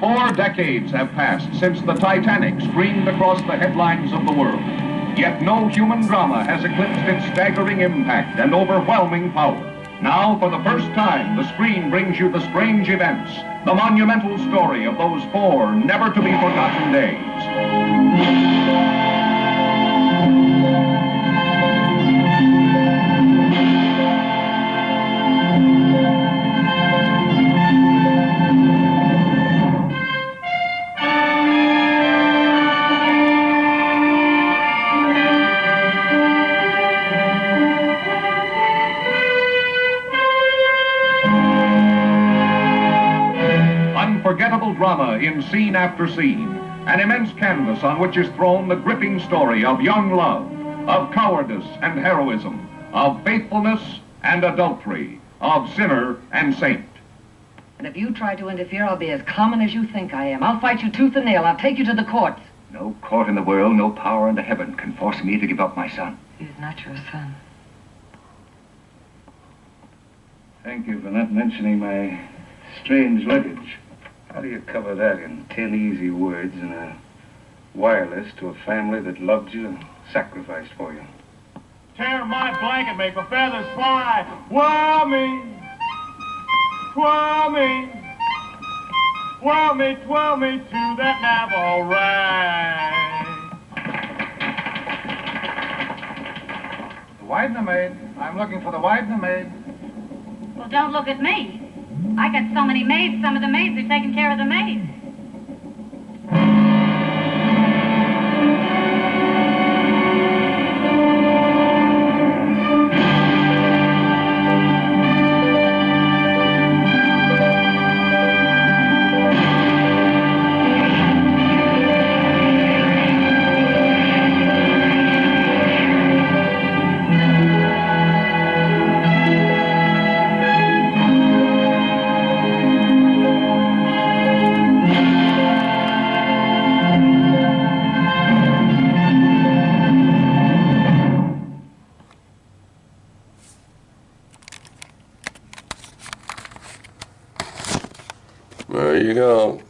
4 decades have passed since the Titanic streamed across the headlines of the world. Yet no human drama has eclipsed its staggering impact and overwhelming power. Now, for the first time, the screen brings you the strange events, the monumental story of those 4 never-to-be-forgotten days. Unforgettable drama in scene after scene, an immense canvas on which is thrown the gripping story of young love, of cowardice and heroism, of faithfulness and adultery, of sinner and saint. And if you try to interfere, I'll be as common as you think I am. I'll fight you tooth and nail. I'll take you to the courts. No court in the world, no power under heaven can force me to give up my son. He's not your son. Thank you for not mentioning my strange luggage. How do you cover that in 10 easy words in a wireless to a family that loved you and sacrificed for you? Tear my blanket, make the feathers fly. Whirl me, twirl me, whirl me, twirl me to that Navajo rag. The Widener maid. I'm looking for the Widener maid. Well, don't look at me. I got so many maids, some of the maids are taking care of the maids. There you go.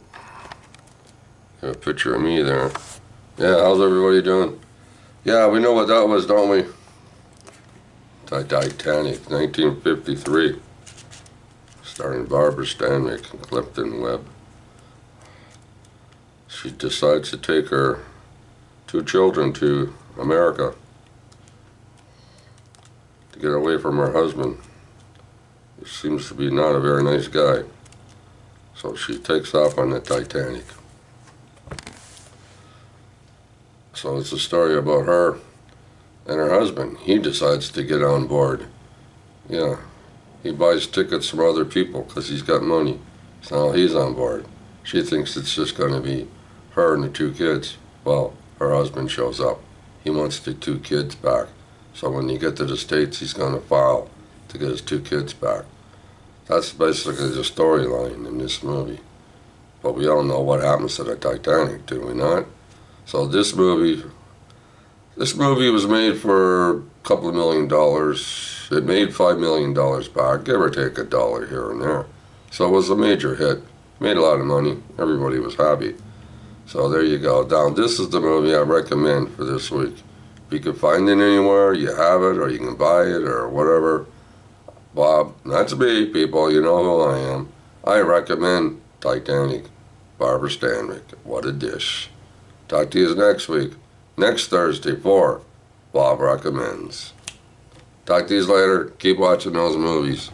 Got a picture of me there. Yeah, how's everybody doing? Yeah, we know what that was, don't we? Titanic, 1953. Starring Barbara Stanwyck and Clifton Webb. She decides to take her 2 children to America to get away from her husband. He seems to be not a very nice guy. So she takes off on the Titanic. So it's a story about her and her husband. He decides to get on board. Yeah, he buys tickets from other people because he's got money. So now he's on board. She thinks it's just going to be her and the 2 kids. Well, her husband shows up. He wants the 2 kids back. So when you get to the States, he's going to file to get his 2 kids back. That's basically the storyline in this movie. But we all know what happens to the Titanic, do we not? So this movie was made for a couple of $1 million. It made $5 million back, give or take $1 here and there. So it was a major hit. Made a lot of money. Everybody was happy. So there you go. Now this is the movie I recommend for this week. If you can find it anywhere, you have it, or you can buy it, or whatever. Bob, that's me, people, you know who I am. I recommend Titanic, Barbara Stanwyck. What a dish. Talk to you next week, next Thursday for Bob Recommends. Talk to you later. Keep watching those movies.